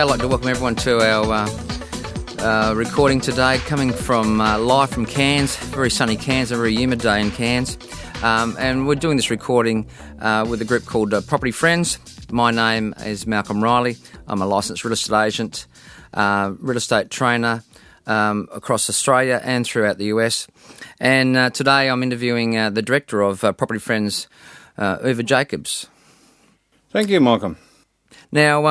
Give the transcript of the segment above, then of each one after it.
I'd like to welcome everyone to our recording today, coming from live from Cairns, very sunny Cairns, a very humid day in Cairns. And we're doing this recording with a group called Property Friends. My name is Malcolm Riley. I'm a licensed real estate agent, real estate trainer across Australia and throughout the US. And today I'm interviewing the director of Property Friends, Uwe Jacobs. Thank you, Malcolm. Now,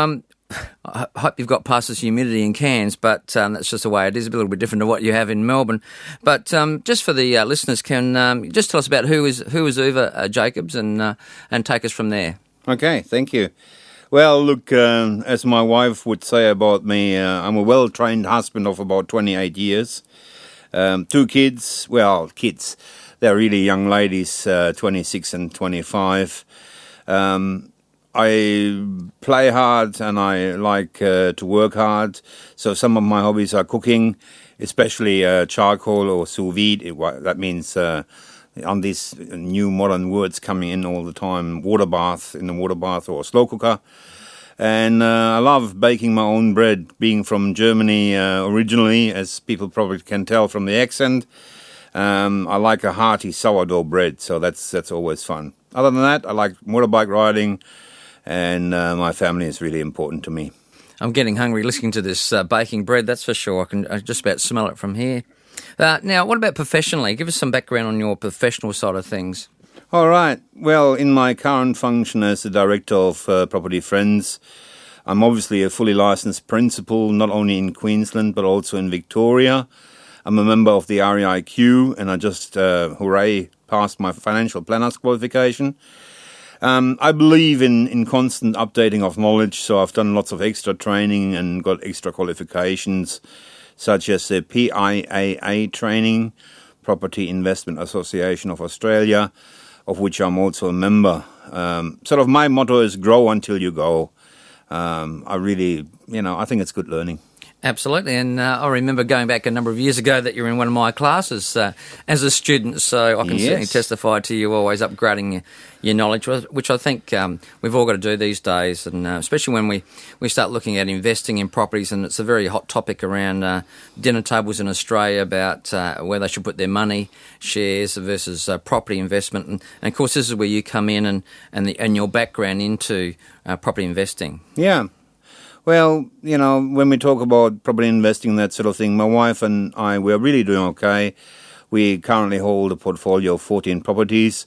I hope you've got past this humidity in Cairns, but that's just the way it is, a little bit different to what you have in Melbourne. But just for the listeners, can you just tell us about who is Uwe Jacobs and take us from there? Okay, thank you. Well, look, as my wife would say about me, I'm a well-trained husband of about 28 years. 2 kids, kids, they're really young ladies, 26 and 25. I play hard and I like to work hard. So some of my hobbies are cooking, especially charcoal or sous vide. That means on these new modern words coming in all the time, water bath or slow cooker. And I love baking my own bread, being from Germany originally, as people probably can tell from the accent. I like a hearty sourdough bread, so that's always fun. Other than that, I like motorbike riding, and my family is really important to me. I'm getting hungry listening to this baking bread, that's for sure. I can just about smell it from here. Now, what about professionally? Give us some background on your professional side of things. All right. Well, in my current function as the director of Property Friends, I'm obviously a fully licensed principal, not only in Queensland, but also in Victoria. I'm a member of the REIQ, and I just, passed my financial planners qualification. I believe in constant updating of knowledge, so I've done lots of extra training and got extra qualifications, such as the PIAA training, Property Investment Association of Australia, of which I'm also a member. Sort of my motto is grow until you go. I really, I think it's good learning. Absolutely, and I remember going back a number of years ago that you were in one of my classes as a student, so I can certainly testify to you always upgrading your knowledge, which I think we've all got to do these days, and especially when we start looking at investing in properties, and it's a very hot topic around dinner tables in Australia about where they should put their money, shares versus property investment, and of course this is where you come in and your background into property investing. Yeah. Well, when we talk about property investing, that sort of thing, my wife and I, we're really doing okay. We currently hold a portfolio of 14 properties,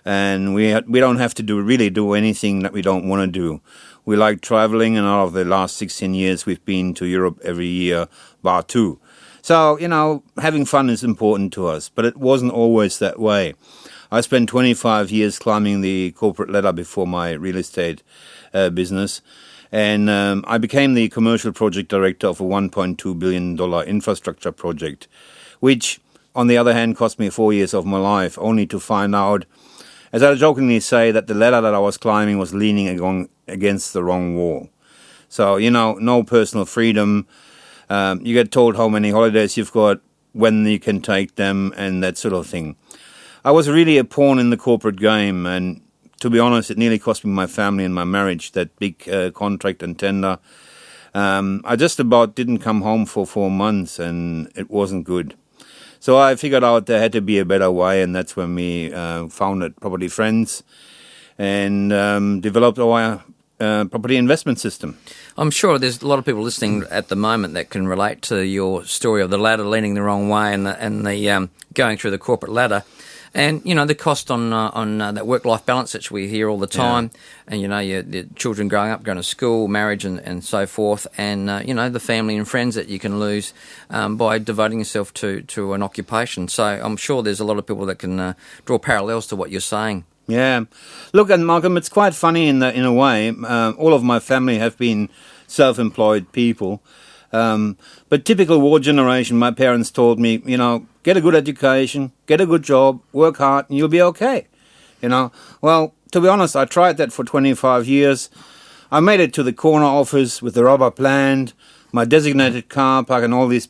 and we don't have to do anything that we don't want to do. We like traveling, and out of the last 16 years, we've been to Europe every year, bar 2. So, having fun is important to us, but it wasn't always that way. I spent 25 years climbing the corporate ladder before my real estate business. And I became the commercial project director of a $1.2 billion infrastructure project, which, on the other hand, cost me 4 years of my life, only to find out, as I jokingly say, that the ladder that I was climbing was leaning against the wrong wall. So, no personal freedom. You get told how many holidays you've got, when you can take them, and that sort of thing. I was really a pawn in the corporate game, and to be honest, it nearly cost me my family and my marriage, that big contract and tender. I just about didn't come home for 4 months, and it wasn't good. So I figured out there had to be a better way, and that's when we founded Property Friends and developed our property investment system. I'm sure there's a lot of people listening at the moment that can relate to your story of the ladder leaning the wrong way and the going through the corporate ladder. And, the cost on that work-life balance that we hear all the time, and, your children growing up, going to school, marriage and so forth, and, the family and friends that you can lose by devoting yourself to an occupation. So I'm sure there's a lot of people that can draw parallels to what you're saying. Yeah. Look, and Malcolm, it's quite funny in a way. All of my family have been self-employed people. But typical war generation, my parents told me, get a good education, get a good job, work hard, and you'll be okay. Well, to be honest, I tried that for 25 years. I made it to the corner office with the rubber plant, my designated car park, and all this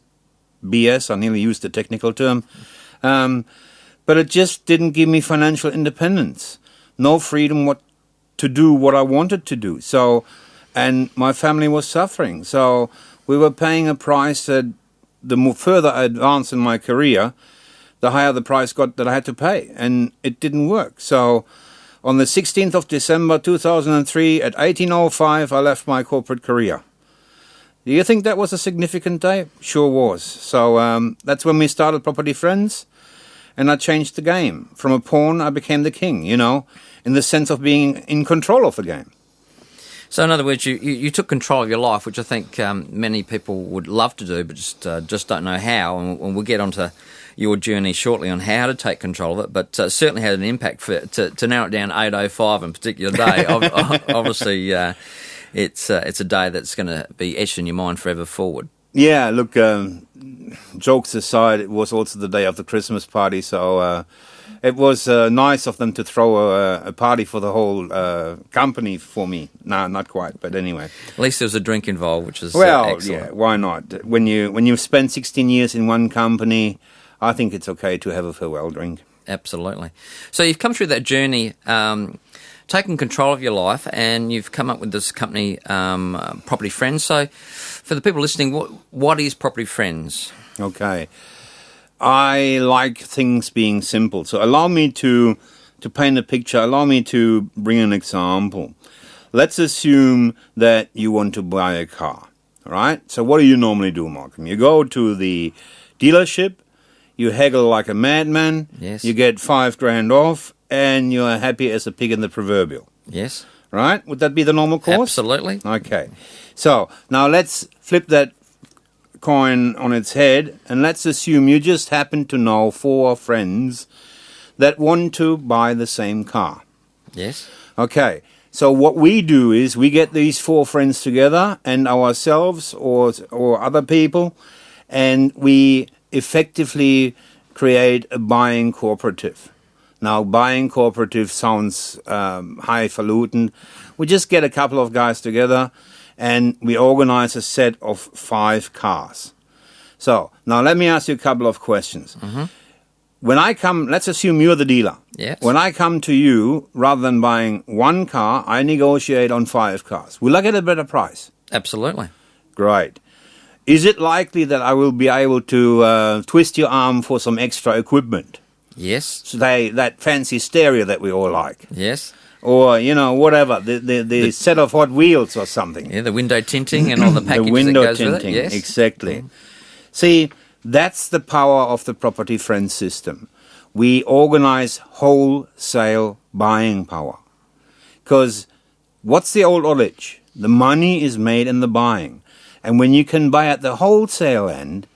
BS. I nearly used the technical term. But it just didn't give me financial independence. No freedom to do what I wanted to do. So and my family was suffering. So we were paying a price that the more further I advanced in my career, the higher the price got that I had to pay, and it didn't work. So on the 16th of December 2003 at 18:05, I left my corporate career. Do you think that was a significant day? Sure was. So that's when we started Property Friends, and I changed the game. From a pawn, I became the king, in the sense of being in control of the game. So in other words, you took control of your life, which I think many people would love to do, but just don't know how. And we'll get onto your journey shortly on how to take control of it, but certainly had an impact to narrow it down 8:05 in a particular day. Obviously, it's a day that's going to be etched in your mind forever forward. Yeah, look, jokes aside, it was also the day of the Christmas party, so it was nice of them to throw a party for the whole company for me. No, not quite, but anyway. At least there was a drink involved, which is excellent. Yeah, why not? When you've spent 16 years in one company, I think it's okay to have a farewell drink. Absolutely. So you've come through that journey, taking control of your life, and you've come up with this company, Property Friends. So for the people listening, what is Property Friends? Okay. I like things being simple. So allow me to paint a picture. Allow me to bring an example. Let's assume that you want to buy a car, all right? So what do you normally do, Malcolm? You go to the dealership, you haggle like a madman, yes. You get $5,000 off, and you're happy as a pig in the proverbial. Yes. Right? Would that be the normal course? Absolutely. Okay. So now let's flip that coin on its head, and let's assume you just happen to know 4 friends that want to buy the same car. Yes. Okay. So what we do is we get these 4 friends together, and ourselves or other people, and we effectively create a buying cooperative. Now, buying cooperative sounds highfalutin. We just get a couple of guys together, and we organize a set of 5 cars. So, now let me ask you a couple of questions. Mm-hmm. When I come, let's assume you're the dealer. Yes. When I come to you, rather than buying 1 car, I negotiate on 5 cars. Will I get a better price? Absolutely. Great. Is it likely that I will be able to twist your arm for some extra equipment? Yes. So that fancy stereo that we all like. Yes. Or, whatever, the set of Hot Wheels or something. Yeah, the window tinting and all the packages the window that goes tinting, with it. Yes. Exactly. Mm. See, that's the power of the Property Friends system. We organize wholesale buying power. Because what's the old adage? The money is made in the buying. And when you can buy at the wholesale end,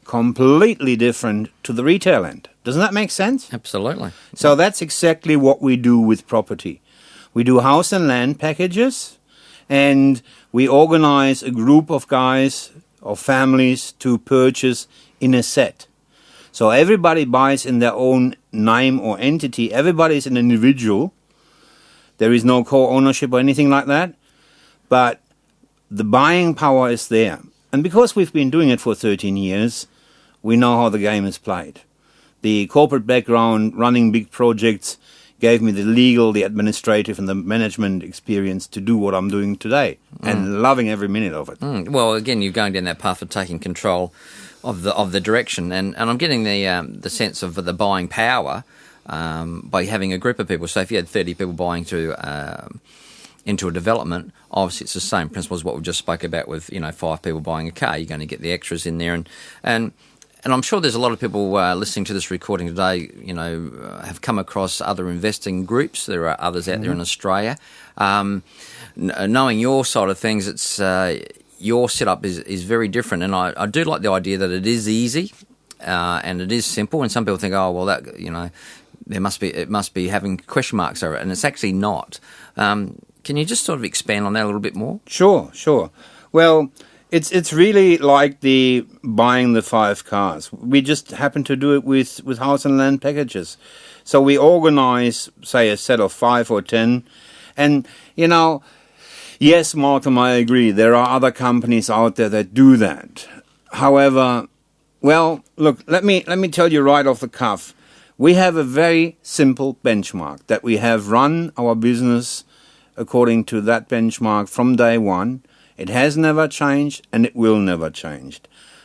completely different to the retail end. Doesn't that make sense? Absolutely. So that's exactly what we do with property. We do house and land packages, and we organize a group of guys or families to purchase in a set. So everybody buys in their own name or entity. Everybody is an individual. There is no co-ownership or anything like that. But the buying power is there. And because we've been doing it for 13 years, we know how the game is played. The corporate background, running big projects, gave me the legal, the administrative, and the management experience to do what I'm doing today, and loving every minute of it. Well, again, you're going down that path of taking control of the direction, and I'm getting the sense of the buying power by having a group of people. So if you had 30 people buying into a development, obviously it's the same principle as what we just spoke about with 5 people buying a car. You're going to get the extras in there, and I'm sure there's a lot of people listening to this recording today, have come across other investing groups. There are others out there in Australia. Knowing your side of things, it's your setup is very different, and I do like the idea that it is easy and it is simple. And some people think, oh well, that it must be having question marks over it, and it's actually not. Can you just sort of expand on that a little bit more? Sure. Well, it's really like the buying the 5 cars. We just happen to do it with house and land packages. So we organize, say, a set of 5 or 10. And, yes, Malcolm, I agree. There are other companies out there that do that. However, well, look, let me tell you right off the cuff. We have a very simple benchmark that we have run our business according to that benchmark from day one. It has never changed, and it will never change.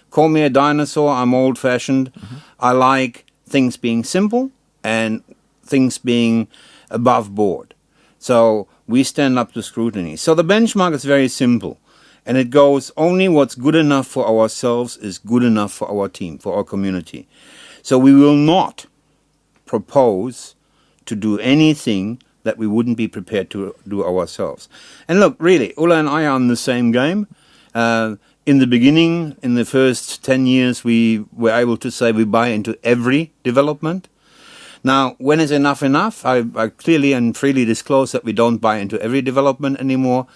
Call me a dinosaur, I'm old-fashioned. I like things being simple and things being above board. So we stand up to scrutiny. So the benchmark is very simple, and it goes only what's good enough for ourselves is good enough for our team, for our community. So we will not propose to do anything that we wouldn't be prepared to do ourselves. And look, really, Ulla and I are in the same game. In the beginning, in the first 10 years, we were able to say we buy into every development. Now, when is enough enough? I clearly and freely disclose that we don't buy into every development anymore,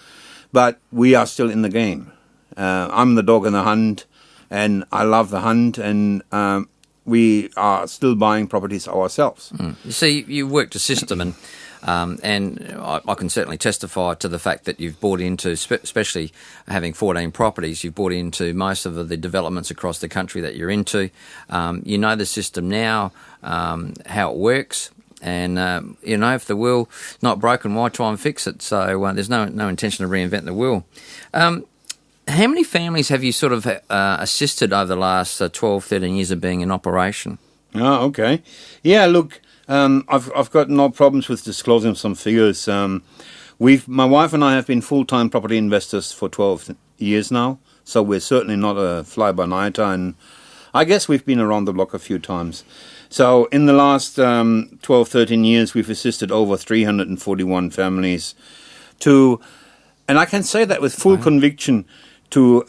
but we are still in the game. I'm the dog in the hunt, and I love the hunt, and we are still buying properties ourselves. You see, you worked a system, and I can certainly testify to the fact that you've bought into, especially having 14 properties, you've bought into most of the developments across the country that you're into. You know the system now, how it works, and if the wheel's not broken, why try and fix it? So there's no intention to reinvent the wheel. How many families have you sort of assisted over the last 12, 13 years of being in operation? Oh, okay. Yeah, look, I've got no problems with disclosing some figures. My wife and I have been full-time property investors for 12 years now, so we're certainly not a fly-by-nighter, and I guess we've been around the block a few times. So in the last 12, 13 years, we've assisted over 341 families to, and I can say that with full conviction, to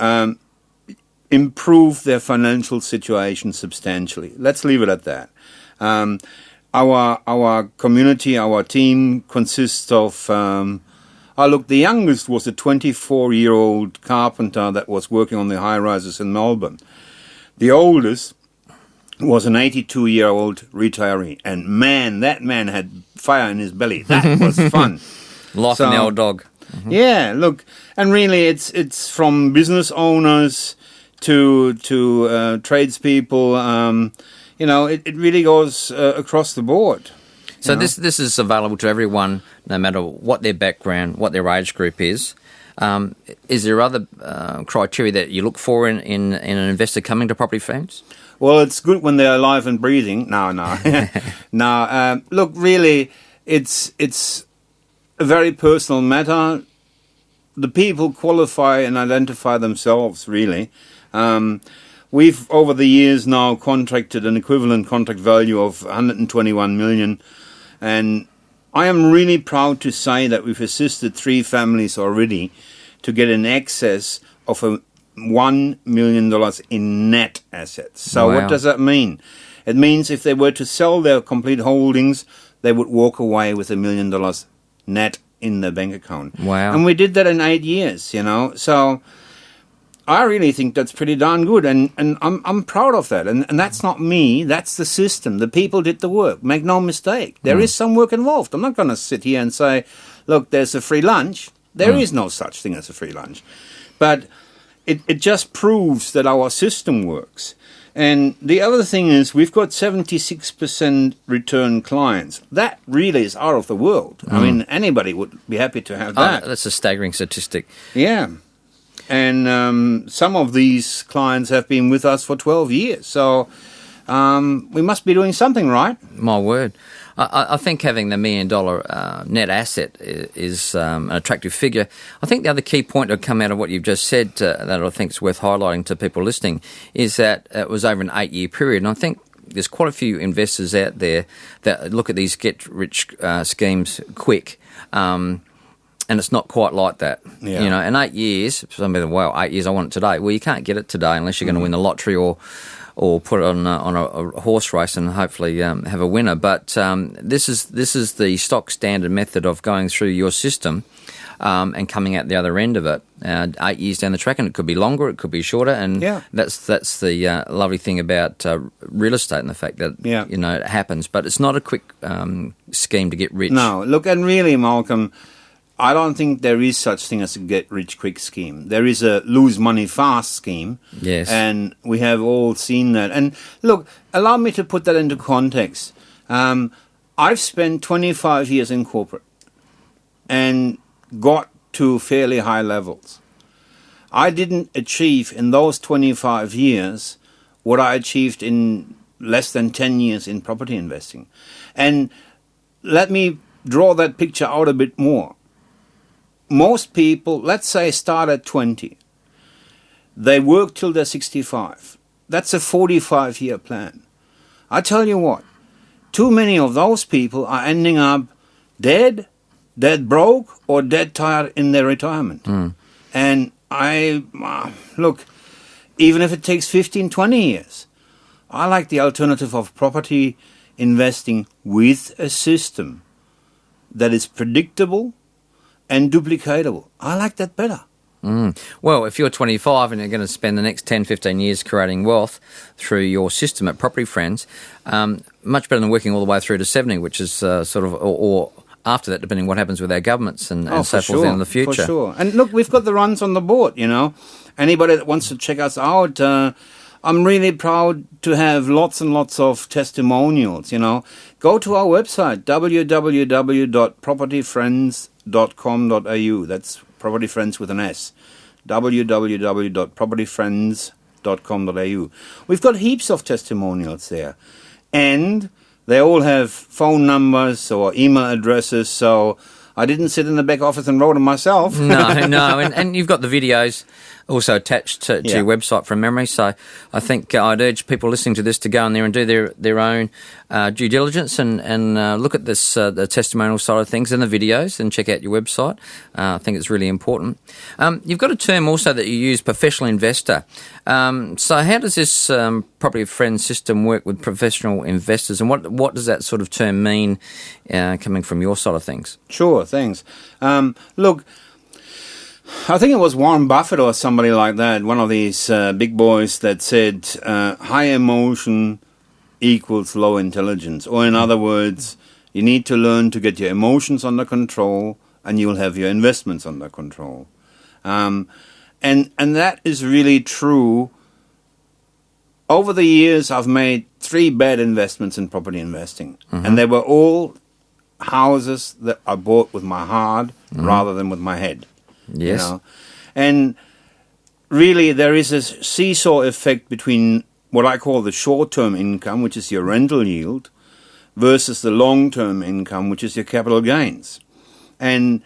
improve their financial situation substantially. Let's leave it at that. Our community, our team consists of, the youngest was a 24-year-old carpenter that was working on the high-rises in Melbourne. The oldest was an 82-year-old retiree. And man, that man had fire in his belly. That was fun. Life in the old dog. Mm-hmm. Yeah, look, and really it's from business owners to tradespeople. It really goes across the board. So this is available to everyone, no matter what their background, what their age group is. Is there other criteria that you look for in an investor coming to property firms? Well, it's good when they're alive and breathing. No. No, look, really, it's a very personal matter. The people qualify and identify themselves, really. We've, over the years now, contracted an equivalent contract value of 121 million. And I am really proud to say that we've assisted 3 families already to get in excess of $1 million in net assets. So What does that mean? It means if they were to sell their complete holdings, they would walk away with $1 million net in their bank account. Wow. And we did that in 8 years, So I really think that's pretty darn good, and I'm proud of that. And that's not me, that's the system. The people did the work. Make no mistake. There is some work involved. I'm not going to sit here and say, look, there's a free lunch. There is no such thing as a free lunch. But it just proves that our system works. And the other thing is we've got 76% return clients. That really is out of the world. I mean, anybody would be happy to have that. That's a staggering statistic. Yeah. And some of these clients have been with us for 12 years. So we must be doing something right. My word. I think having the $1 million net asset is an attractive figure. I think the other key point to come out of what you've just said that I think is worth highlighting to people listening is that it was over an 8-year period. And I think there's quite a few investors out there that look at these get-rich schemes quick. And it's not quite like that. Yeah. In 8 years, somebody, 8 years, I want it today. Well, you can't get it today unless you're going to win the lottery or put it on a horse race and hopefully have a winner. But this is the stock standard method of going through your system and coming out the other end of it. 8 years down the track, and it could be longer, it could be shorter, and that's the lovely thing about real estate and the fact that it happens. But it's not a quick scheme to get rich. No, look, and really, Malcolm, I don't think there is such thing as a get-rich-quick scheme. There is a lose-money-fast scheme. Yes. And we have all seen that. And look, allow me to put that into context. I've spent 25 years in corporate. And got to fairly high levels. I didn't achieve in those 25 years what I achieved in less than 10 years in property investing. And let me draw that picture out a bit more. Most people, let's say, start at 20. They work till they're 65. That's a 45-year plan. I tell you what, too many of those people are ending up dead broke, or dead tired in their retirement. And look, even if it takes 15, 20 years, I like the alternative of property investing with a system that is predictable and duplicatable. I like that better. Well, if you're 25 and you're going to spend the next 10, 15 years creating wealth through your system at Property Friends, much better than working all the way through to 70, which is or after that, depending what happens with our governments and so forth in the future. For sure. And look, we've got the runs on the board, Anybody that wants to check us out, I'm really proud to have lots and lots of testimonials, Go to our website, www.propertyfriends.com.au. That's Property Friends with an S. www.propertyfriends.com.au. We've got heaps of testimonials there. And they all have phone numbers or email addresses, so I didn't sit in the back office and wrote them myself. No, and you've got the videos also attached to your website from memory, so I think I'd urge people listening to this to go in there and do their own due diligence and look at this the testimonial side of things and the videos and check out your website. I think it's really important. You've got a term also that you use, professional investor. So how does this Property Friends system work with professional investors, and what does that sort of term mean coming from your side of things? Sure, thanks. Look, I think it was Warren Buffett or somebody like that, one of these big boys that said high emotion equals low intelligence. Or in other words, you need to learn to get your emotions under control and you'll have your investments under control. And that is really true. Over the years, I've made 3 bad investments in property investing. And they were all houses that I bought with my heart rather than with my head. Yes. And really there is a seesaw effect between what I call the short-term income, which is your rental yield, versus the long-term income, which is your capital gains. And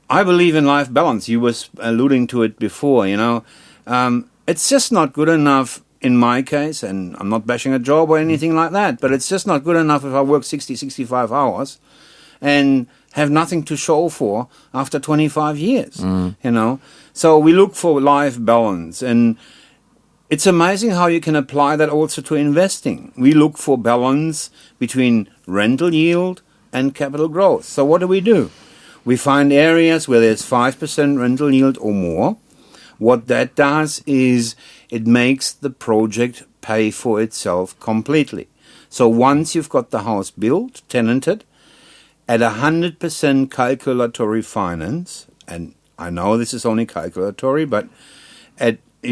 I believe in life balance. You were alluding to it before, It's just not good enough in my case, and I'm not bashing a job or anything like that, but it's just not good enough if I work 60, 65 hours and have nothing to show for after 25 years, So we look for life balance, and it's amazing how you can apply that also to investing. We look for balance between rental yield and capital growth. So what do? We find areas where there's 5% rental yield or more. What that does is it makes the project pay for itself completely. So once you've got the house built, tenanted, at 100% calculatory finance, and I know this is only calculatory, but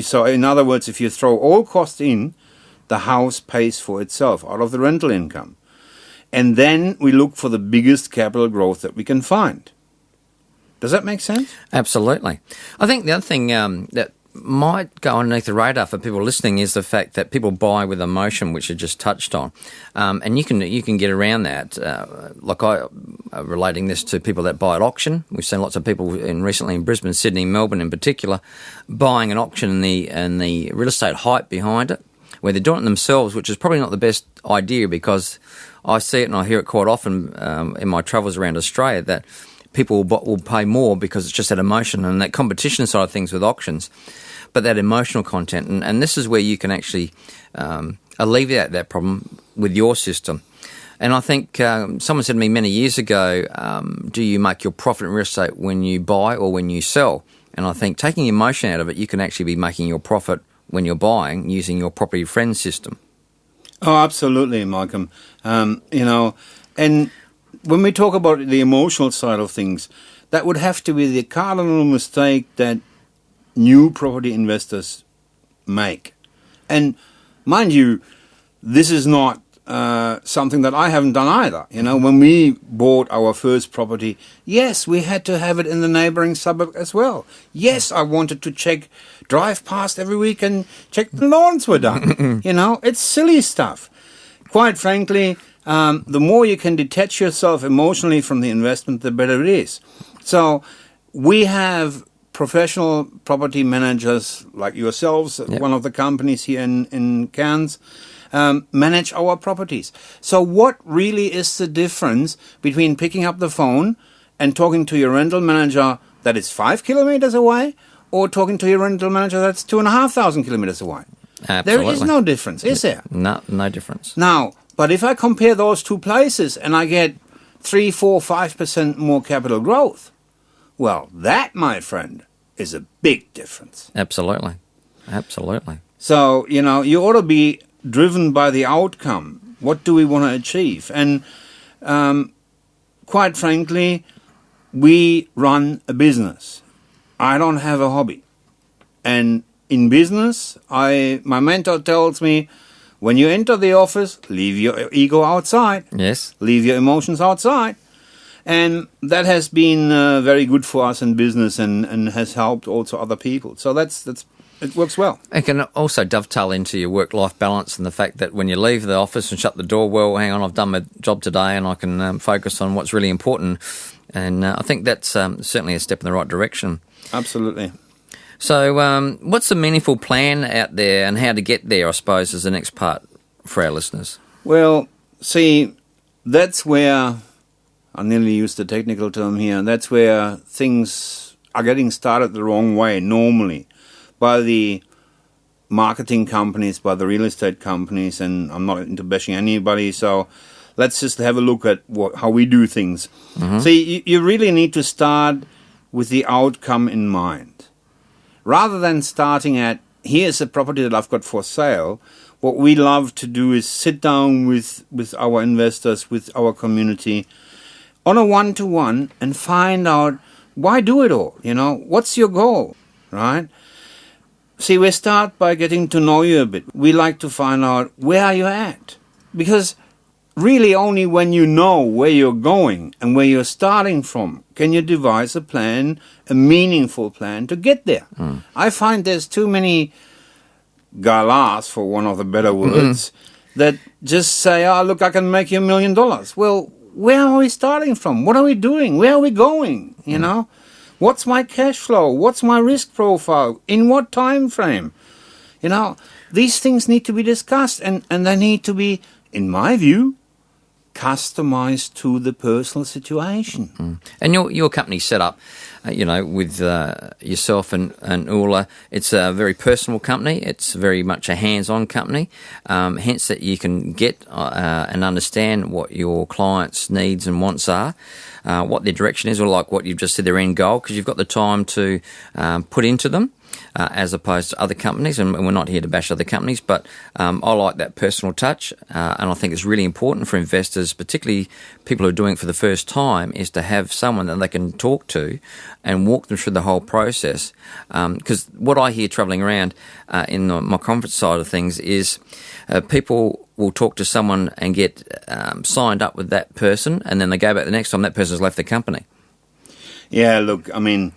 so in other words, if you throw all costs in, the house pays for itself out of the rental income. And then we look for the biggest capital growth that we can find. Does that make sense? Absolutely. I think the other thing that might go underneath the radar for people listening is the fact that people buy with emotion, which you just touched on, and you can get around that. Like relating this to people that buy at auction. We've seen lots of people recently in Brisbane, Sydney, Melbourne in particular, buying an auction and the real estate hype behind it, where they're doing it themselves, which is probably not the best idea, because I see it and I hear it quite often in my travels around Australia that people will pay more because it's just that emotion and that competition side of things with auctions, but that emotional content. And this is where you can actually alleviate that problem with your system. And I think someone said to me many years ago, do you make your profit in real estate when you buy or when you sell? And I think taking emotion out of it, you can actually be making your profit when you're buying using your Property Friends system. Oh, absolutely, Malcolm. And when we talk about the emotional side of things, that would have to be the cardinal mistake that new property investors make. And mind you, this is not something that I haven't done either. You know, when we bought our first property, yes, we had to have it in the neighbouring suburb as well. Yes, I wanted to drive past every week and check the lawns were done. You know, it's silly stuff. Quite frankly, the more you can detach yourself emotionally from the investment, the better it is. So we have professional property managers like yourselves, one of the companies here in Cairns, manage our properties. So what really is the difference between picking up the phone and talking to your rental manager that is 5 kilometers away or talking to your rental manager that's 2,500 kilometers away? Absolutely. There is no difference, is there? No difference. Now, but if I compare those two places and I get 3, 4, 5% more capital growth, well, that, my friend, is a big difference. Absolutely. So, you know, you ought to be driven by the outcome. What do we want to achieve? And quite frankly, we run a business. I don't have a hobby. And in business, my mentor tells me, when you enter the office, leave your ego outside. Yes. Leave your emotions outside. And that has been very good for us in business and has helped also other people. So it works well. It can also dovetail into your work-life balance and the fact that when you leave the office and shut the door, well, hang on, I've done my job today and I can focus on what's really important. And I think that's certainly a step in the right direction. Absolutely. So what's the meaningful plan out there and how to get there, I suppose, is the next part for our listeners? Well, see, that's where, I nearly used the technical term here, that's where things are getting started the wrong way normally by the marketing companies, by the real estate companies, and I'm not into bashing anybody, so let's just have a look at how we do things. Mm-hmm. See, you really need to start with the outcome in mind. Rather than starting at, here's a property that I've got for sale, what we love to do is sit down with our investors, with our community, on a one-to-one and find out, why do it all? You know, what's your goal, right? See, we start by getting to know you a bit. We like to find out, where are you at? Because really only when you know where you're going and where you're starting from can you devise a plan, a meaningful plan to get there. I find there's too many galas, for one of the better words, that just say, oh, look, I can make you $1 million. Well, where are we starting from? What are we doing? Where are we going? You know? What's my cash flow? What's my risk profile? In what time frame? You know, these things need to be discussed and they need to be, in my view, customized to the personal situation. And your company's set up, with yourself and Ula. It's a very personal company. It's very much a hands-on company. Hence that you can get and understand what your clients' needs and wants are, what their direction is, or like what you've just said, their end goal, because you've got the time to put into them. As opposed to other companies, and we're not here to bash other companies, but I like that personal touch, and I think it's really important for investors, particularly people who are doing it for the first time, is to have someone that they can talk to and walk them through the whole process. Because what I hear travelling around in my conference side of things is people will talk to someone and get signed up with that person, and then they go back the next time that person's left the company. Yeah, look, I mean,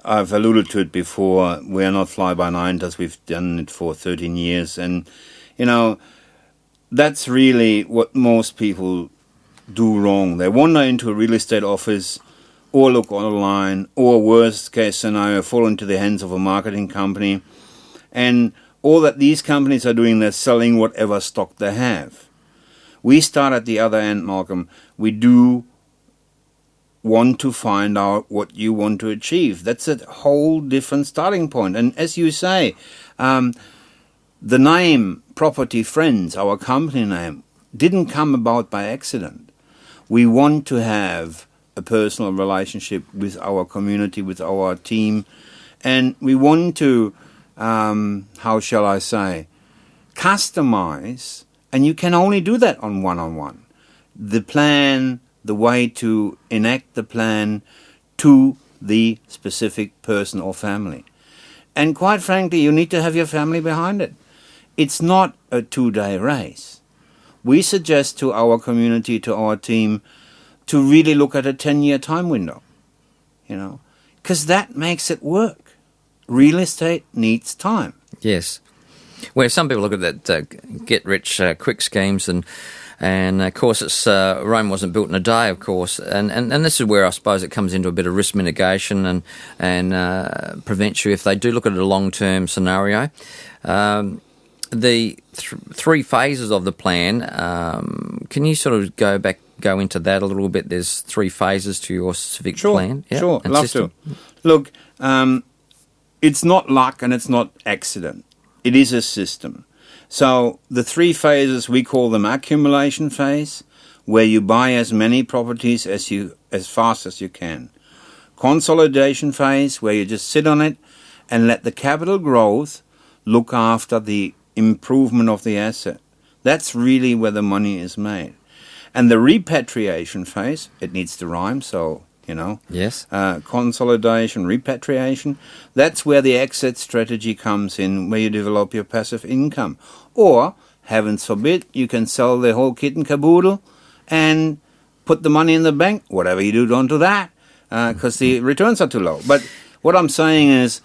I've alluded to it before. We're not fly-by-nighters. We've done it for 13 years. And, that's really what most people do wrong. They wander into a real estate office or look online or, worst case scenario, fall into the hands of a marketing company. And all that these companies are doing, they're selling whatever stock they have. We start at the other end, Malcolm. We do want to find out what you want to achieve. That's a whole different starting point. And as you say, the name Property Friends, our company name, didn't come about by accident. We want to have a personal relationship with our community, with our team, and we want to, customize, and you can only do that on one-on-one. The plan, the way to enact the plan to the specific person or family. And quite frankly, you need to have your family behind it. It's not a 2-day race. we suggest to our community, to our team, to really look at a 10-year time window, because that makes it work. Real estate needs time. Yes. Where some people look at that get-rich-quick schemes, and of course, it's Rome wasn't built in a day, of course, and this is where I suppose it comes into a bit of risk mitigation and prevents you if they do look at a long-term scenario. The three phases of the plan. Can you sort of go into that a little bit? There's three phases to your civic plan. Yeah, sure, love system. To. Look, it's not luck and it's not accident. It is a system. So the three phases, we call them accumulation phase, where you buy as many properties as fast as you can. Consolidation phase, where you just sit on it and let the capital growth look after the improvement of the asset. That's really where the money is made. And the repatriation phase, it needs to rhyme, so, Yes. Consolidation, repatriation, that's where the exit strategy comes in, where you develop your passive income. Or, heavens forbid, you can sell the whole kit and caboodle and put the money in the bank. Whatever you do, don't do that, because the returns are too low. But what I'm saying is,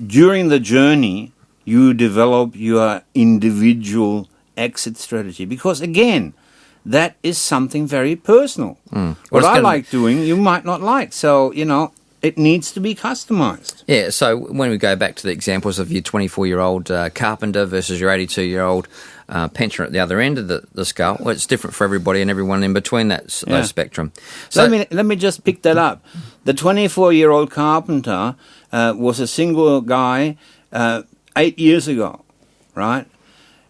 during the journey, you develop your individual exit strategy. Because, again, that is something very personal. What I like doing, you might not like. So, it needs to be customized. Yeah, so when we go back to the examples of your 24-year-old carpenter versus your 82-year-old pensioner at the other end of the scale, well, it's different for everybody and everyone in between that spectrum. So let me just pick that up. The 24-year-old carpenter was a single guy 8 years ago, right?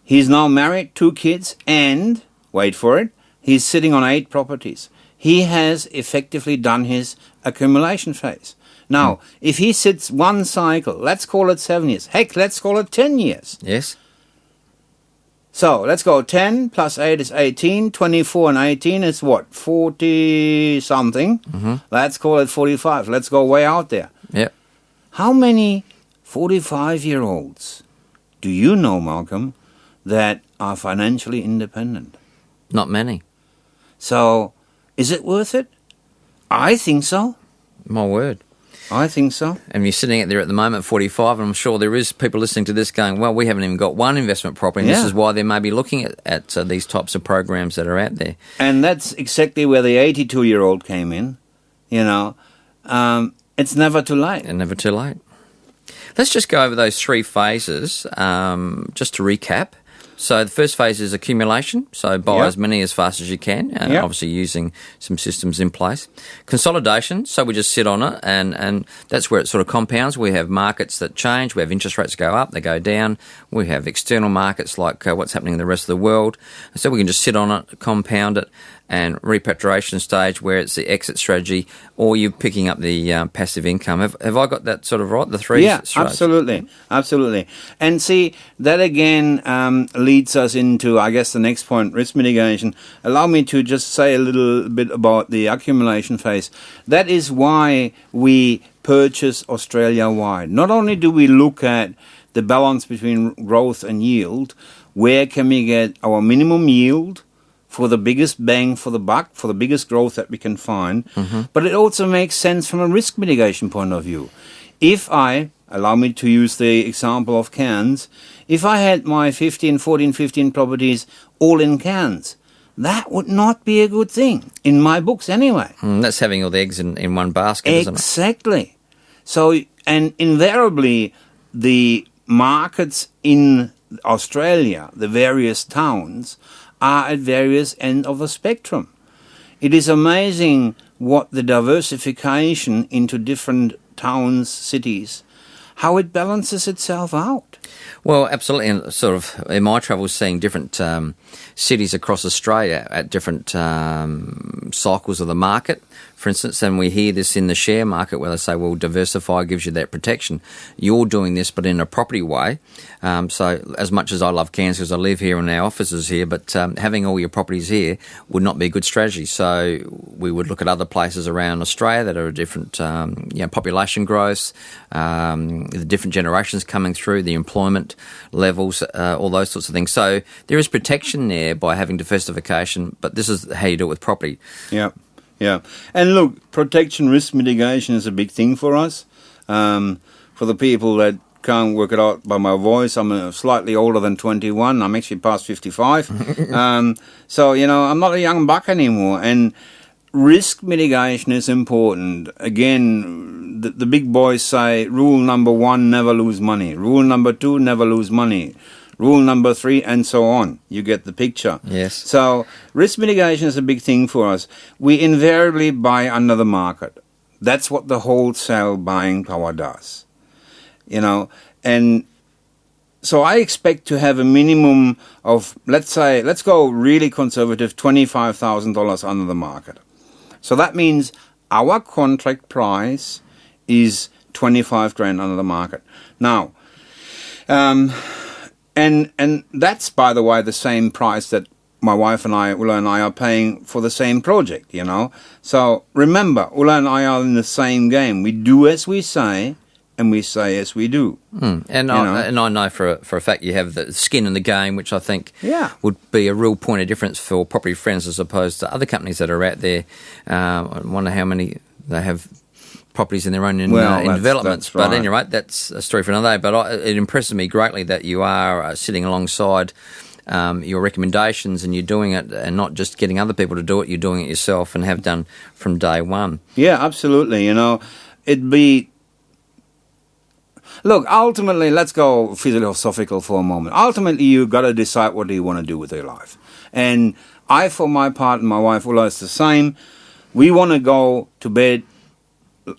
He's now married, 2 kids, and, wait for it, he's sitting on 8 properties. He has effectively done his accumulation phase. Now, if he sits one cycle, let's call it 7 years. Heck, let's call it 10 years. Yes. So, let's go 10 plus 8 is 18. 24 and 18 is what? 40-something. Mm-hmm. Let's call it 45. Let's go way out there. Yep. How many 45-year-olds do you know, Malcolm, that are financially independent? Not many. So, is it worth it? I think so. My word. I think so. And you're sitting there at the moment, 45, and I'm sure there is people listening to this going, well, we haven't even got one investment property, and this is why they may be looking at these types of programs that are out there. And that's exactly where the 82-year-old came in. It's never too late. And never too late. Let's just go over those three phases, just to recap. So the first phase is accumulation, so buy as many as fast as you can, obviously using some systems in place. Consolidation, so we just sit on it, and that's where it sort of compounds. We have markets that change, we have interest rates go up, they go down, we have external markets like what's happening in the rest of the world, so we can just sit on it, compound it, and repatriation stage where it's the exit strategy, or you're picking up the passive income. Have I got that sort of right, the three? Yeah, absolutely. And see, that again leads us into, I guess, the next point, risk mitigation. Allow me to just say a little bit about the accumulation phase. That is why we purchase Australia-wide. Not only do we look at the balance between growth and yield, where can we get our minimum yield for the biggest bang for the buck, for the biggest growth that we can find, but it also makes sense from a risk mitigation point of view. If allow me to use the example of Cairns, if I had my 15 properties all in Cairns, that would not be a good thing, in my books anyway. That's having all the eggs in one basket, isn't it? Exactly. So, and invariably, the markets in Australia, the various towns, are at various ends of the spectrum. It is amazing what the diversification into different towns, cities, how it balances itself out. Well, absolutely, and sort of in my travels seeing different cities across Australia at different cycles of the market, for instance, and we hear this in the share market where they say, well, diversify gives you that protection. You're doing this, but in a property way. So as much as I love Cairns because I live here and our office is here, but having all your properties here would not be a good strategy. So we would look at other places around Australia that are different population growth, the different generations coming through, the employment levels, all those sorts of things. So there is protection there by having diversification, but this is how you do it with property. Yeah, yeah. And look, protection, risk mitigation is a big thing for us. For the people that can't work it out by my voice, I'm slightly older than 21. I'm actually past 55. So, I'm not a young buck anymore. And risk mitigation is important. Again, the big boys say, rule number 1, never lose money. Rule number 2, never lose money. Rule number 3, and so on. You get the picture. Yes. So risk mitigation is a big thing for us. We invariably buy under the market. That's what the wholesale buying power does. And so I expect to have a minimum of, let's go really conservative, $25,000 under the market. So that means our contract price is 25 grand under the market. Now, and that's, by the way, the same price that my wife and I, Ulla and I, are paying for the same project, So remember, Ulla and I are in the same game. We do as we say, and we say as we do. And I know for a fact you have the skin in the game, which I think would be a real point of difference for Property Friends as opposed to other companies that are out there. I wonder how many they have properties in their own developments. That's right. But anyway, that's a story for another day. But it impresses me greatly that you are sitting alongside your recommendations and you're doing it and not just getting other people to do it, you're doing it yourself and have done from day one. Yeah, absolutely. It'd be... Look, ultimately, let's go philosophical for a moment. Ultimately, you've got to decide what do you want to do with your life. And I, for my part, and my wife, Ulla, is the same. We want to go to bed,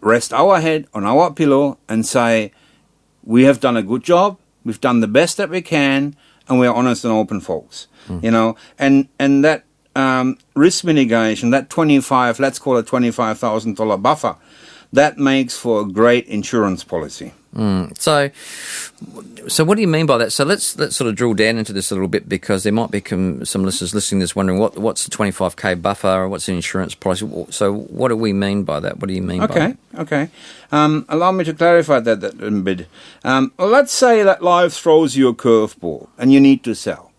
rest our head on our pillow and say, we have done a good job, we've done the best that we can, and we're honest and open folks. And that risk mitigation, that let's call it $25,000 buffer, that makes for a great insurance policy. So what do you mean by that? So let's sort of drill down into this a little bit because there might be some listeners listening to this wondering what's the 25k buffer or what's an insurance policy. So what do we mean by that? What do you mean by that? Okay. Allow me to clarify that a bit. Let's say that life throws you a curveball and you need to sell.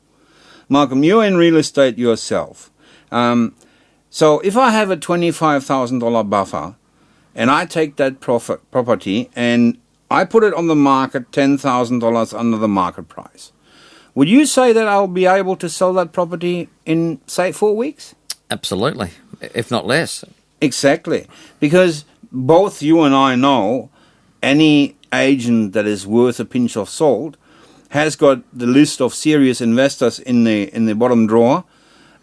Malcolm, you're in real estate yourself. So if I have a $25,000 buffer and I take that property and I put it on the market $10,000 under the market price, would you say that I'll be able to sell that property in, say, 4 weeks? Absolutely, if not less. Exactly, because both you and I know any agent that is worth a pinch of salt has got the list of serious investors in the bottom drawer,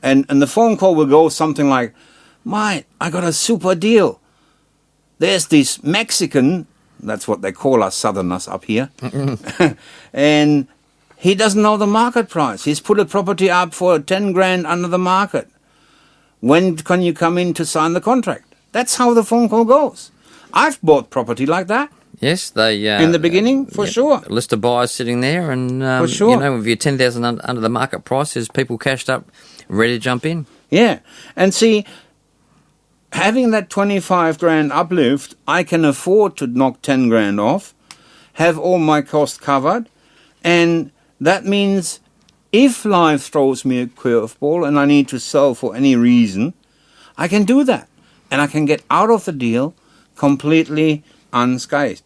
and the phone call will go something like, mate, I got a super deal. There's this Mexican, that's what they call us Southerners up here, and he doesn't know the market price. He's put a property up for 10 grand under the market. When can you come in to sign the contract? That's how the phone call goes. I've bought property like that. Yes, they... in the beginning, for sure. A list of buyers sitting there and, for sure. With your 10,000 under the market price, there's people cashed up, ready to jump in. Yeah, and see, having that 25 grand uplift, I can afford to knock 10 grand off, have all my costs covered, and that means if life throws me a curveball and I need to sell for any reason, I can do that. And I can get out of the deal completely unscathed.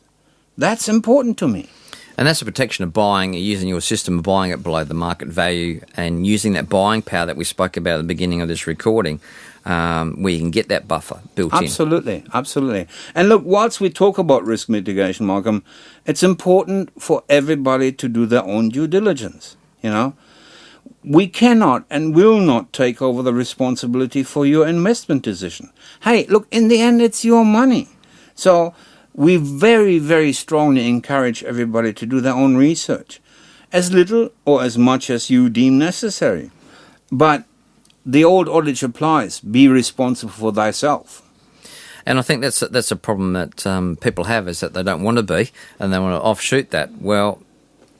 That's important to me. And that's the protection of buying, using your system of buying it below the market value and using that buying power that we spoke about at the beginning of this recording, where you can get that buffer built in. Absolutely. And look, whilst we talk about risk mitigation, Malcolm, it's important for everybody to do their own due diligence, We cannot and will not take over the responsibility for your investment decision. Hey, look, in the end, it's your money. So we very, very strongly encourage everybody to do their own research, as little or as much as you deem necessary. But the old adage applies, be responsible for thyself. And I think that's a problem that people have, is that they don't want to be, and they want to offshoot that. Well,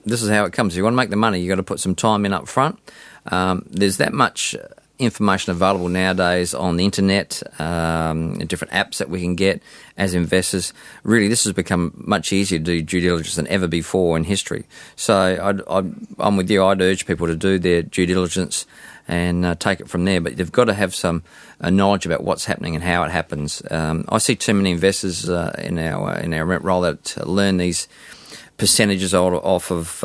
this is how it comes. If you want to make the money, you've got to put some time in up front. There's that much information available nowadays on the internet, different apps that we can get as investors. Really, this has become much easier to do due diligence than ever before in history. So I'm with you. I'd urge people to do their due diligence and take it from there. But they've got to have some knowledge about what's happening and how it happens. I see too many investors in our rent roll that learn these percentages off of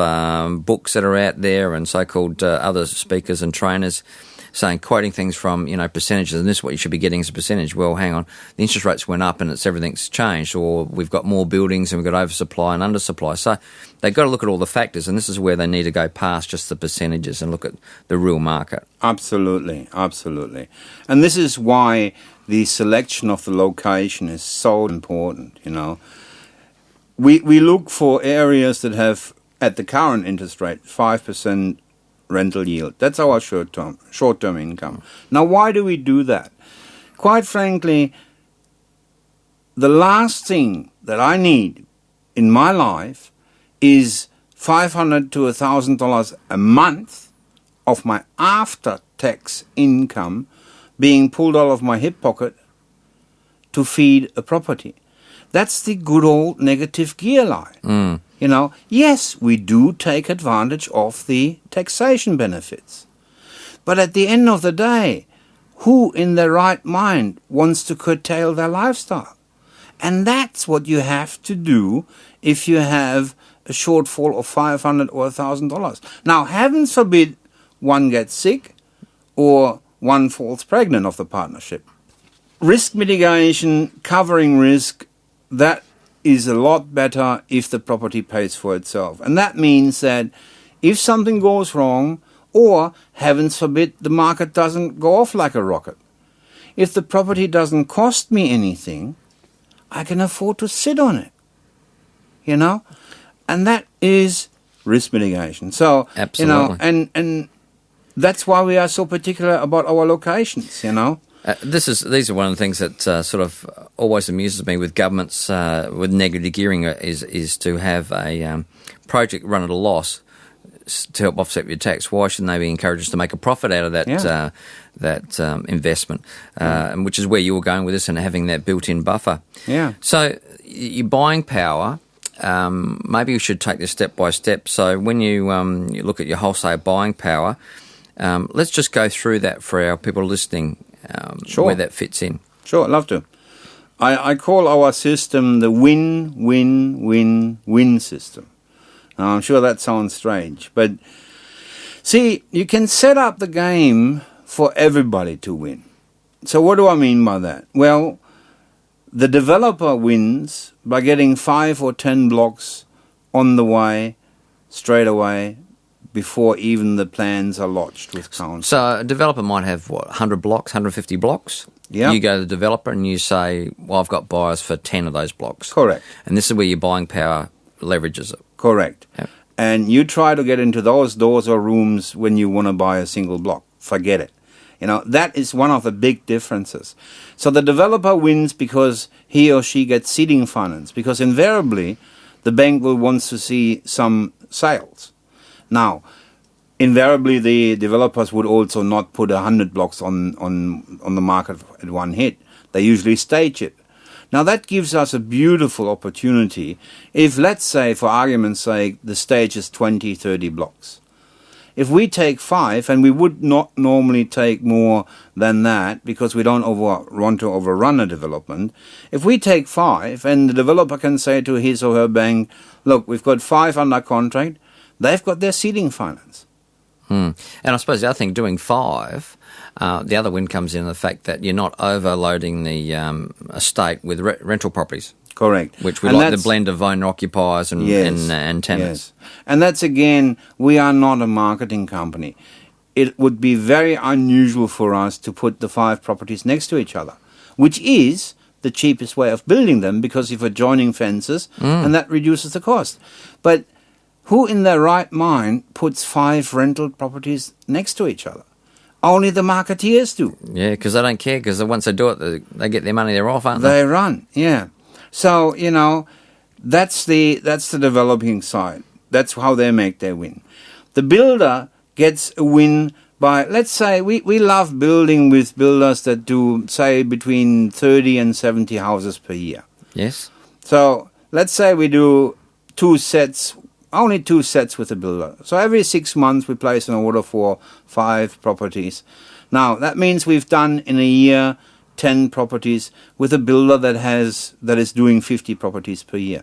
books that are out there and so-called other speakers and trainers quoting things from, percentages, and this is what you should be getting as a percentage. Well, hang on, the interest rates went up and everything's changed, or we've got more buildings and we've got oversupply and undersupply. So they've got to look at all the factors, and this is where they need to go past just the percentages and look at the real market. Absolutely, absolutely. And this is why the selection of the location is so important, We look for areas that have, at the current interest rate, 5% rental yield. That's our short-term income. Now, why do we do that? Quite frankly, the last thing that I need in my life is $500 to $1,000 a month of my after-tax income being pulled out of my hip pocket to feed a property. That's the good old negative gear line. Yes, we do take advantage of the taxation benefits. But at the end of the day, who in their right mind wants to curtail their lifestyle? And that's what you have to do if you have a shortfall of $500 or $1,000. Now, heavens forbid one gets sick or one falls pregnant of the partnership. Risk mitigation, covering risk, that is a lot better if the property pays for itself. And that means that if something goes wrong, or, heavens forbid, the market doesn't go off like a rocket, if the property doesn't cost me anything, I can afford to sit on it. And that is risk mitigation. So, absolutely. And that's why we are so particular about our locations, These are one of the things that sort of always amuses me with governments with negative gearing is to have a project run at a loss to help offset your tax. Why shouldn't they be encouraged to make a profit out of that investment? Which is where you were going with this and having that built-in buffer. Yeah. So your buying power. Maybe you should take this step by step. So when you look at your wholesale buying power, let's just go through that for our people listening. Sure. Where that fits in. Sure, I'd love to. I call our system the win-win-win-win system. Now, I'm sure that sounds strange, but see, you can set up the game for everybody to win. So what do I mean by that? Well, the developer wins by getting 5 or 10 blocks on the way, straight away, before even the plans are lodged with council. So a developer might have, 100 blocks, 150 blocks? Yeah. You go to the developer and you say, well, I've got buyers for 10 of those blocks. Correct. And this is where your buying power leverages it. Correct. Yep. And you try to get into those doors or rooms when you want to buy a single block. Forget it. That is one of the big differences. So the developer wins because he or she gets seeding finance, because invariably the bank will want to see some sales. Now, invariably, the developers would also not put 100 blocks on the market at one hit. They usually stage it. Now, that gives us a beautiful opportunity if, let's say, for argument's sake, the stage is 20, 30 blocks. If we take 5, and we would not normally take more than that because we don't want to overrun a development, if we take 5 and the developer can say to his or her bank, look, we've got 5 under contract, they've got their seeding finance. And I suppose the other thing, doing 5, the other win comes in the fact that you're not overloading the estate with rental properties. Correct. Which we like the blend of owner-occupiers and tenants. Yes. And that's, again, we are not a marketing company. It would be very unusual for us to put the 5 properties next to each other, which is the cheapest way of building them because you've adjoining fences and that reduces the cost. But who in their right mind puts 5 rental properties next to each other? Only the marketeers do. Yeah, because they don't care, because once they do it, they get their money, they're off, aren't they? They run, yeah. So, that's the developing side. That's how they make their win. The builder gets a win by, let's say, we love building with builders that do, say, between 30 and 70 houses per year. Yes. So let's say we do only two sets with a builder. So every 6 months we place an order for 5 properties. Now, that means we've done in a year 10 properties with a builder that is doing 50 properties per year.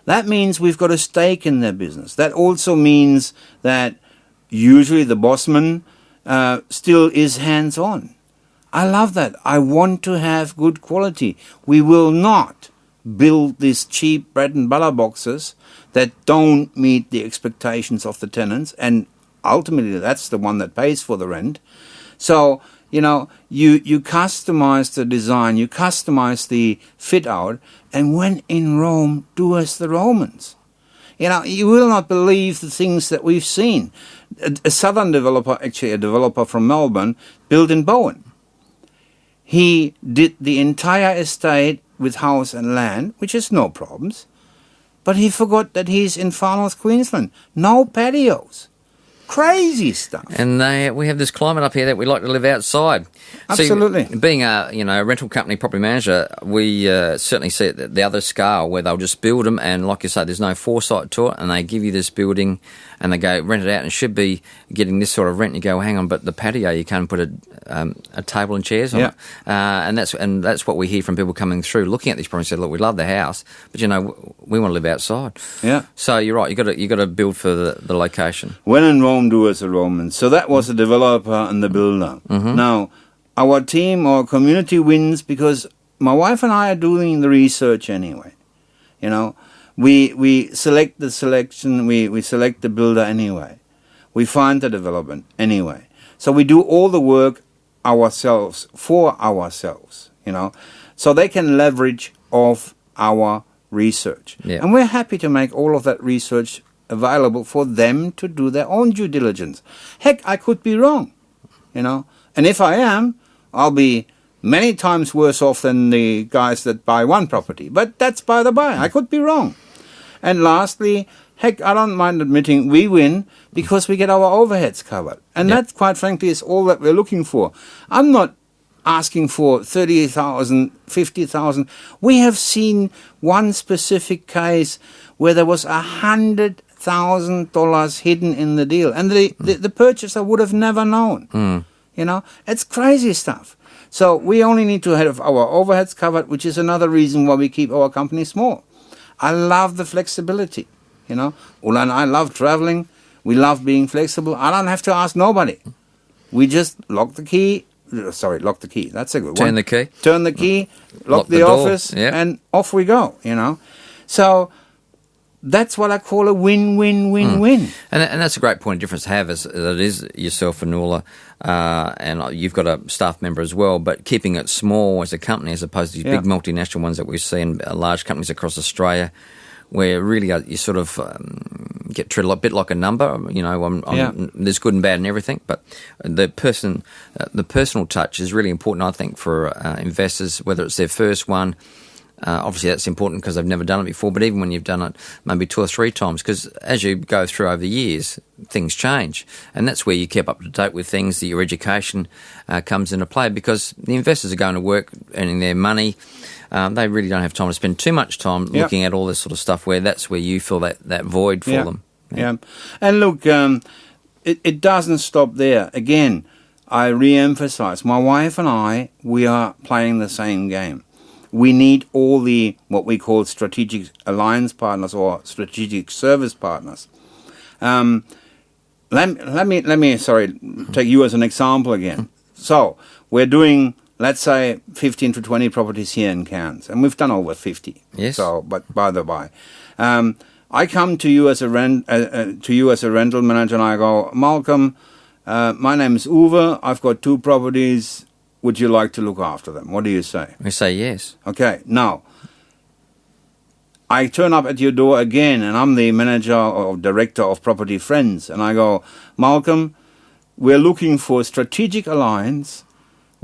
That means we've got a stake in their business. That also means that usually the bossman still is hands-on. I love that. I want to have good quality. We will not build these cheap bread and butter boxes that don't meet the expectations of the tenants, and ultimately that's the one that pays for the rent. So, you customize the design, you customize the fit out, and when in Rome, do as the Romans. You will not believe the things that we've seen. A southern developer, actually a developer from Melbourne, built in Bowen. He did the entire estate with house and land, which is no problems. But he forgot that he's in Far North Queensland. No patios. Crazy stuff. And we have this climate up here that we like to live outside. Absolutely. So, being a rental company property manager, we certainly see it at the other scale where they'll just build them, and like you say, there's no foresight to it, and they give you this building and they go rent it out and it should be getting this sort of rent, and you go, hang on, but the patio you can't put a table and chairs on it. And that's what we hear from people coming through looking at these properties and say, look, we love the house, but we want to live outside. Yeah. So you're right, you got to build for the location. When in Rome, do as the Romans. So that was the developer and the builder. Mm-hmm. Now, our team, our community wins because my wife and I are doing the research anyway. We select the selection, we select the builder anyway. We find the development anyway. So we do all the work ourselves, for ourselves, so they can leverage off our research. Yeah. And we're happy to make all of that research available for them to do their own due diligence. Heck, I could be wrong, and if I am, I'll be many times worse off than the guys that buy one property. But that's by the by. I could be wrong. And lastly, heck, I don't mind admitting we win because we get our overheads covered. And that, quite frankly, is all that we're looking for. I'm not asking for 30,000, 50,000. We have seen one specific case where there was $100,000 hidden in the deal, and the purchaser would have never known. It's crazy stuff. So we only need to have our overheads covered, which is another reason why we keep our company small. I love the flexibility. Ulla and I love traveling. We love being flexible. I don't have to ask nobody. We just lock the key. That's a good one. Turn the key. Turn the key, lock the office, and off we go, So that's what I call a win-win-win-win. And that's a great point of difference to have, is that it is yourself and Ulla, and you've got a staff member as well, but keeping it small as a company as opposed to these big multinational ones that we see in large companies across Australia, where really you sort of get treated a bit like a number. There's good and bad in everything, but the personal touch is really important, I think, for investors, whether it's their first one. Obviously, that's important because they've never done it before, but even when you've done it maybe 2 or 3 times, because as you go through over the years, things change. And that's where you keep up to date with things, that your education comes into play, because the investors are going to work, earning their money. They really don't have time to spend too much time looking at all this sort of stuff, where that's where you feel that void for them. Yeah. And look, it doesn't stop there. Again, I re-emphasize, my wife and I, we are playing the same game. We need all the, what we call strategic alliance partners or strategic service partners. Let me take you as an example again. So we're doing, let's say, 15 to 20 properties here in Cairns, and we've done over 50. Yes. So, but by the by, I come to you as a rental manager, and I go, Malcolm, my name is Uwe. I've got 2 properties. Would you like to look after them? What do you say? We say yes. Okay, now, I turn up at your door again, and I'm the manager or director of Property Friends, and I go, Malcolm, we're looking for a strategic alliance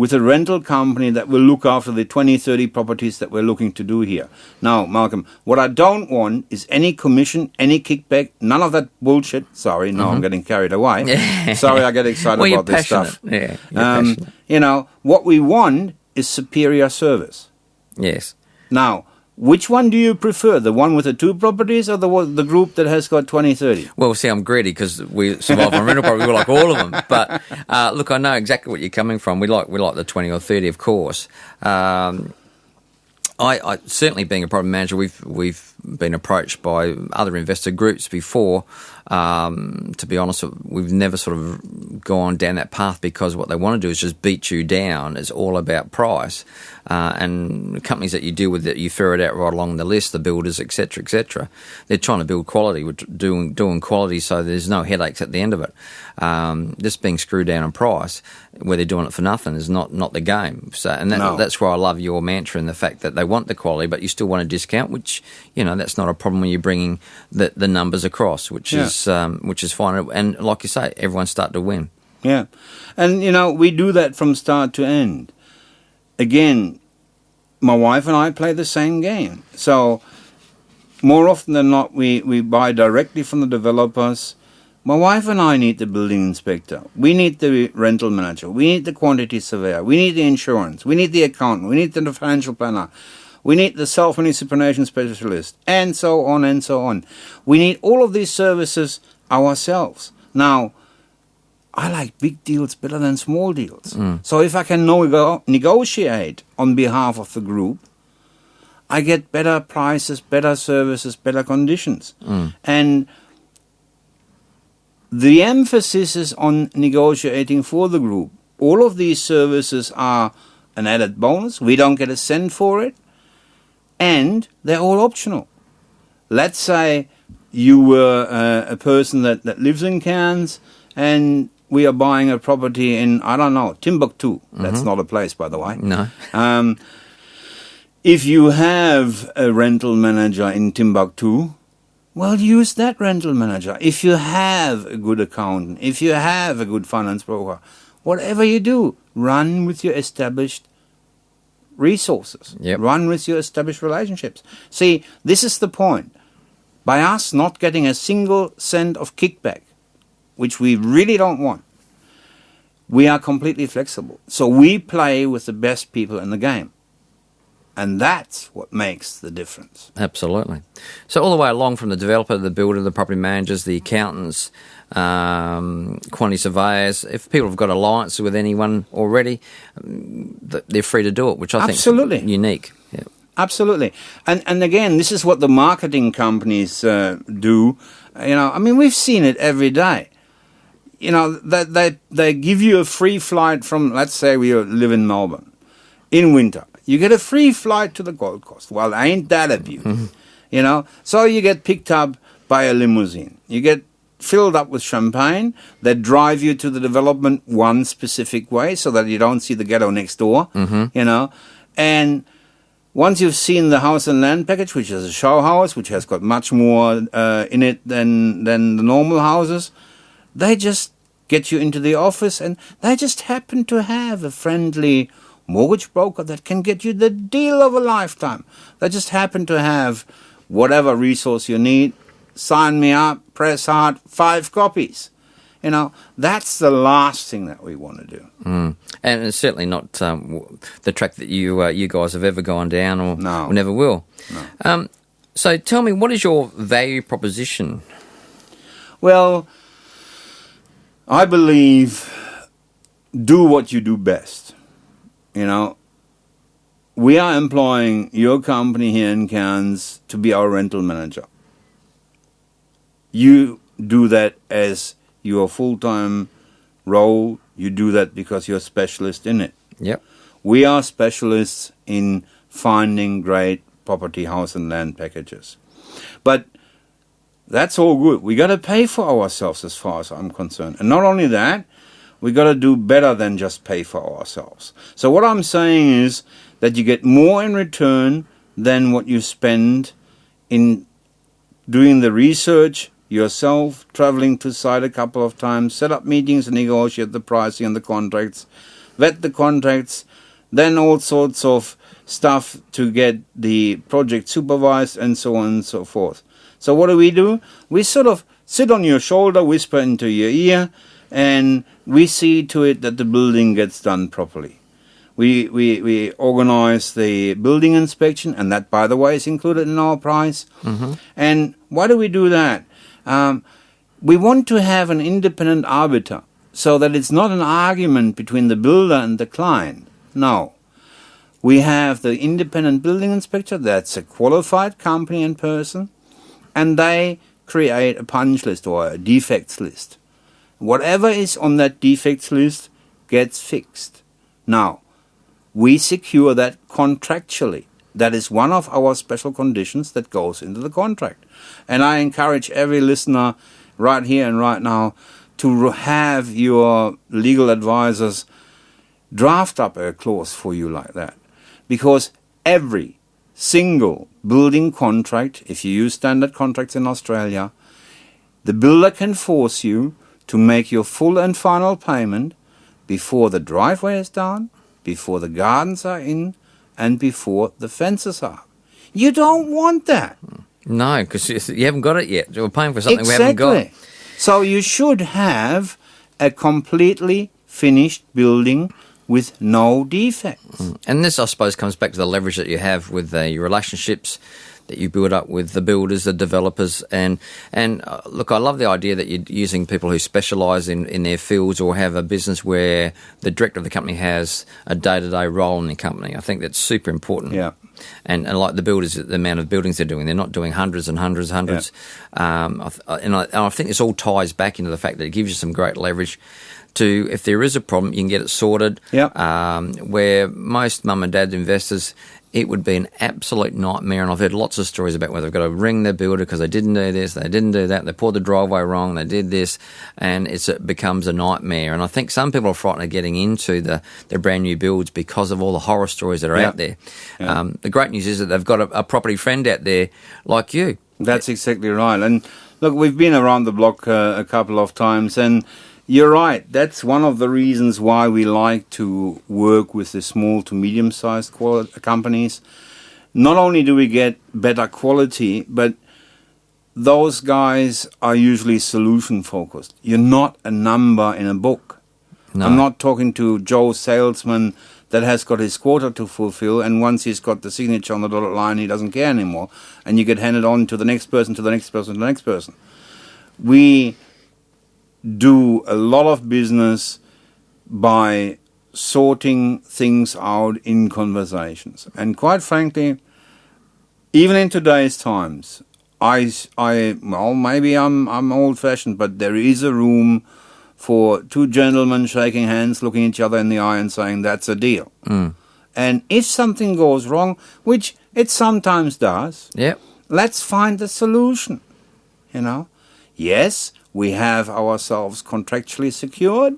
with a rental company that will look after the 20, 30 properties that we're looking to do here. Now, Malcolm, what I don't want is any commission, any kickback, none of that bullshit. Sorry, no, I'm getting carried away. Sorry, I get excited about this stuff. Yeah, passionate. What we want is superior service. Yes. Now, which one do you prefer? The one with the 2 properties or the group that has got 20, 30? Well, see, I'm greedy because we survive on rental property. We like all of them. But look, I know exactly what you're coming from. We like the 20 or 30, of course. I certainly, being a property manager, we've been approached by other investor groups before. To be honest, we've never sort of gone down that path because what they want to do is just beat you down. It's all about price. And the companies that you deal with, that you ferret out right along the list, the builders, etc., they're trying to build quality, doing quality so there's no headaches at the end of it. Just being screwed down on price, where they're doing it for nothing, is not the game. So, and that's where I love your mantra and the fact that they want the quality, but you still want a discount, which, that's not a problem when you're bringing the numbers across, which is fine. And like you say, everyone's starting to win. Yeah. And, we do that from start to end. Again, my wife and I play the same game. So more often than not, we buy directly from the developers. My wife and I need the building inspector. We need the rental manager. We need the quantity surveyor. We need the insurance. We need the accountant. We need the financial planner. We need the self-municipalization specialist, and so on and so on. We need all of these services ourselves. Now, I like big deals better than small deals. So if I can negotiate on behalf of the group, I get better prices, better services, better conditions. And the emphasis is on negotiating for the group. All of these services are an added bonus. We don't get a cent for it. And they're all optional. Let's say you were a person that lives in Cairns and we are buying a property in, I don't know, Timbuktu. That's not a place, by the way. No. If you have a rental manager in Timbuktu, well, use that rental manager. If you have a good accountant, if you have a good finance broker, whatever you do, run with your established resources. Run with your established relationships. See, this is the point. By us not getting a single cent of kickback, which we really don't want, we are completely flexible. So we play with the best people in the game. And that's what makes the difference. Absolutely. So all the way along, from the developer, the builder, the property managers, the accountants, quantity surveyors, if people have got alliances with anyone already, they're free to do it, which I think is unique. Yeah. Absolutely. And again, this is what the marketing companies do. We've seen it every day. They give you a free flight from, let's say we live in Melbourne, in winter. You get a free flight to the Gold Coast. Well, ain't that a beauty? So you get picked up by a limousine. You get filled up with champagne. They drive you to the development one specific way so that you don't see the ghetto next door, And once you've seen the house and land package, which is a show house, which has got much more in it than the normal houses, they just get you into the office, and they just happen to have a friendly mortgage broker that can get you the deal of a lifetime. They just happen to have whatever resource you need. Sign me up, press hard, 5 copies. That's the last thing that we want to do. And it's certainly not the track that you guys have ever gone down or never will. No. So tell me, what is your value proposition? Well, I believe do what you do best. We are employing your company here in Cairns to be our rental manager. You do that as your full-time role. You do that because you're a specialist in it. Yep. We are specialists in finding great property, house and land packages. But that's all good. We got to pay for ourselves as far as I'm concerned. And not only that, we got to do better than just pay for ourselves. So what I'm saying is that you get more in return than what you spend in doing the research yourself, traveling to site a couple of times, set up meetings and negotiate the pricing and the contracts. vet the contracts, then all sorts of stuff to get the project supervised, and so on and so forth. So what do? We sort of sit on your shoulder, whisper into your ear, and we see to it that the building gets done properly. We organize the building inspection, and that, by the way, is included in our price. Mm-hmm. And why do we do that? We want to have an independent arbiter, so that it's not an argument between the builder and the client. No. We have the independent building inspector, that's a qualified company and person, and they create a punch list or a defects list. Whatever is on that defects list gets fixed. Now, we secure that contractually. That is one of our special conditions that goes into the contract. And I encourage every listener right here and right now to have your legal advisors draft up a clause for you like that. Because every single building contract, if you use standard contracts in Australia, the builder can force you to make your full and final payment before the driveway is down, before the gardens are in, and before the fences are. You don't want that. No, because you haven't got it yet. You're paying for something we haven't got. So you should have a completely finished building with no defects. And this, I suppose, comes back to the leverage that you have with your relationships that you build up with the builders, the developers, and look, I love the idea that you're using people who specialise in their fields or have a business where the director of the company has a day-to-day role in the company. I think that's super important. Yeah. And like the builders, the amount of buildings they're doing, they're not doing hundreds and hundreds. Yeah. And I think this all ties back into the fact that it gives you some great leverage to, if there is a problem, you can get it sorted. Yep. Where most mum and dad investors, it would be an absolute nightmare. And I've heard lots of stories about where they've got to ring their builder because they didn't do this, they didn't do that, they poured the driveway wrong, they did this, and it becomes a nightmare. And I think some people are frightened of getting into their brand new builds because of all the horror stories that are out there. The great news is that they've got a property friend out there like you. That's exactly right. And look, we've been around the block a couple of times, and you're right. That's one of the reasons why we like to work with the small to medium-sized companies. Not only do we get better quality, but those guys are usually solution-focused. You're not a number in a book. No. I'm not talking to Joe salesman that has got his quota to fulfill, and once he's got the signature on the dotted line, he doesn't care anymore. And you get handed on to the next person, to the next person, to the next person. We do a lot of business by sorting things out in conversations. And quite frankly, even in today's times, maybe I'm old-fashioned, but there is a room for two gentlemen shaking hands, looking each other in the eye and saying, that's a deal. Mm. And if something goes wrong, which it sometimes does, let's find a solution, Yes, we have ourselves contractually secured.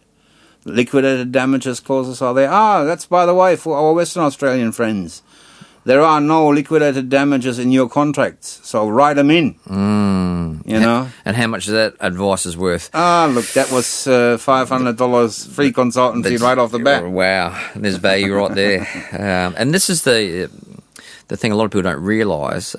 Liquidated damages clauses are there. That's, by the way, for our Western Australian friends. There are no liquidated damages in your contracts, so write them in. And how much of that advice is worth? Look, that was $500 free consultancy right off the bat. Wow, there's value right there. And this is the thing a lot of people don't realise.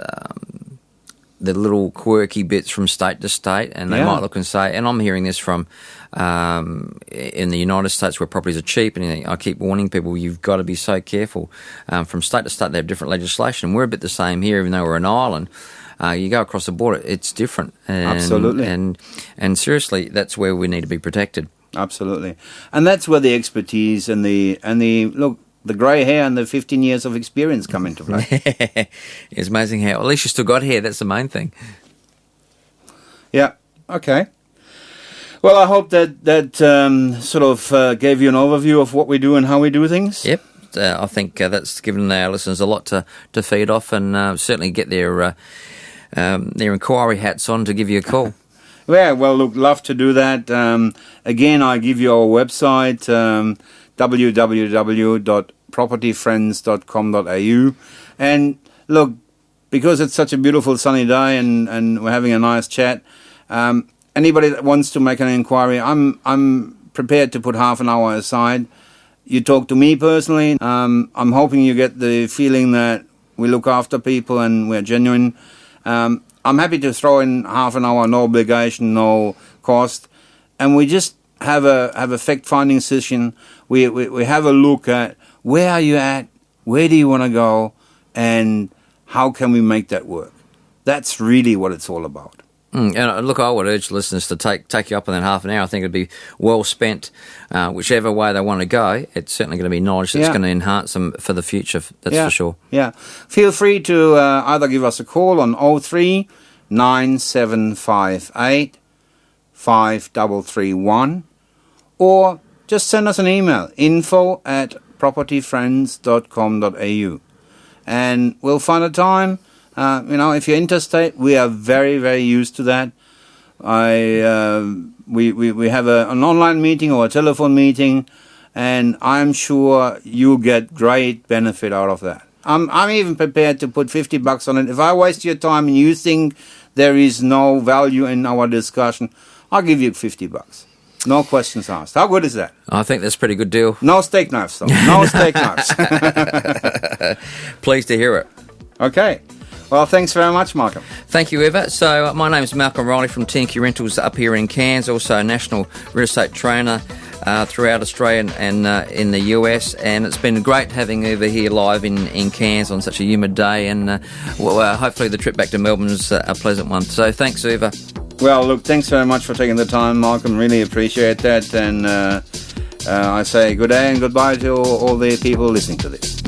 The little quirky bits from state to state, and they might look and say, and I'm hearing this from in the United States where properties are cheap, and I keep warning people, you've got to be so careful. From state to state, they have different legislation. We're a bit the same here, even though we're an island. You go across the border, it's different. Absolutely. And seriously, that's where we need to be protected. Absolutely. And that's where the expertise and the look, the grey hair and the 15 years of experience come into play. It's amazing how, at least you still got hair, that's the main thing. Yeah, okay. Well, I hope that sort of gave you an overview of what we do and how we do things. Yep, I think that's given our listeners a lot to feed off, and certainly get their inquiry hats on to give you a call. Yeah, well, look, love to do that. Again, I give you our website, www.propertyfriends.com.au. And look, because it's such a beautiful sunny day and we're having a nice chat, anybody that wants to make an inquiry, I'm prepared to put half an hour aside you talk to me personally. I'm hoping you get the feeling that we look after people and we're genuine. I'm happy to throw in half an hour, no obligation, no cost, and we just have a fact-finding session. We have a look at where are you at, where do you want to go, and how can we make that work. That's really what it's all about. And look, I would urge listeners to take you up on that half an hour. I think it'd be well spent, whichever way they want to go. It's certainly going to be knowledge that's going to enhance them for the future, that's for sure. Yeah. Feel free to either give us a call on 03 9758 5331 or just send us an email, info@propertyfriends.com.au, and we'll find a time. If you're interstate, we are very, very used to that. We have an online meeting or a telephone meeting, and I'm sure you'll get great benefit out of that. I'm even prepared to put $50 on it. If I waste your time and you think there is no value in our discussion, I'll give you $50. No questions asked. How good is that? I think that's a pretty good deal. No steak knives, though. No steak knives. Pleased to hear it. Okay. Well, thanks very much, Malcolm. Thank you, Eva. So my name is Malcolm Riley from Tenke Rentals up here in Cairns, also a national real estate trainer throughout Australia and in the US. And it's been great having Eva here live in Cairns on such a humid day. And hopefully the trip back to Melbourne is a pleasant one. So thanks, Eva. Well, look, thanks very much for taking the time, Malcolm. Really appreciate that. And I say good day and goodbye to all the people listening to this.